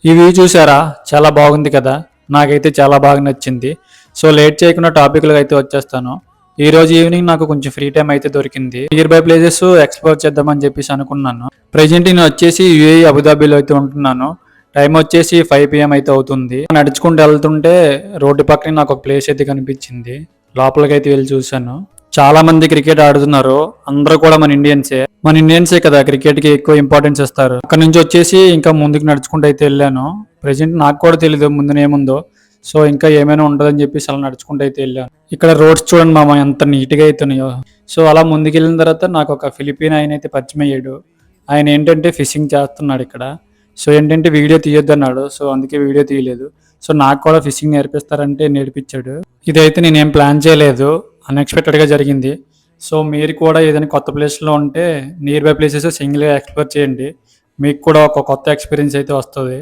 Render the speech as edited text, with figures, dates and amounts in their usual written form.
ఈ వ్యూ చూసారా? చాలా బాగుంది కదా! నాకైతే చాలా బాగా నచ్చింది. సో, లేట్ చేయకుండా టాపిక్‌లోకి అయితే వచ్చేస్తాను. ఈరోజు ఈవినింగ్ నాకు కొంచెం ఫ్రీ టైమ్ అయితే దొరికింది. నియర్ బై ప్లేసెస్ ఎక్స్‌ప్లోర్ చేద్దామని చెప్పేసి అనుకున్నాను. ప్రెజెంట్ నేను వచ్చేసి యూఏఈ అబుదాబిలో అయితే ఉంటున్నాను. టైం వచ్చేసి 5 పీఎం అయితే అవుతుంది. నడుచుకుంటూ వెళ్తుంటే రోడ్డు పక్కనే నాకు ఒక ప్లేస్ అయితే కనిపించింది. లోపలికైతే వెళ్లి చూశాను. చాలా మంది క్రికెట్ ఆడుతున్నారు. అందరూ కూడా మన ఇండియన్సే కదా క్రికెట్ కి ఎక్కువ ఇంపార్టెన్స్ ఇస్తారు. అక్కడ నుంచి వచ్చేసి ఇంకా ముందుకు నడుచుకుంటూ అయితే వెళ్ళాను. ప్రెజెంట్ నాకు కూడా తెలియదు ముందున ఏముందో. సో ఇంకా ఏమైనా ఉంటుందని చెప్పేసి అలా నడుచుకుంటూ అయితే వెళ్ళాను. ఇక్కడ రోడ్స్ చూడండి మామ ఎంత నీట్ గా అవుతున్నాయో. సో అలా ముందుకు వెళ్ళిన తర్వాత నాకు ఒక ఫిలిపిన్ ఆయన అయితే పరిచయం అయ్యాడు. ఆయన ఏంటంటే ఫిషింగ్ చేస్తున్నాడు ఇక్కడ. సో ఏంటంటే వీడియో తీయొద్దు అన్నాడు. సో అందుకే వీడియో తీయలేదు. సో నాకు కూడా ఫిషింగ్ నేర్పిస్తారంటే నేర్పించాడు. ఇదైతే నేనేం ప్లాన్ చేయలేదు. అన్ఎక్స్పెక్టెడ్గా జరిగింది. సో మీరు కూడా ఏదైనా కొత్త ప్లేస్లో ఉంటే నియర్ బై ప్లేసెస్ సింగిల్గా ఎక్స్ప్లోర్ చేయండి. మీకు కూడా ఒక కొత్త ఎక్స్పీరియన్స్ అయితే వస్తుంది.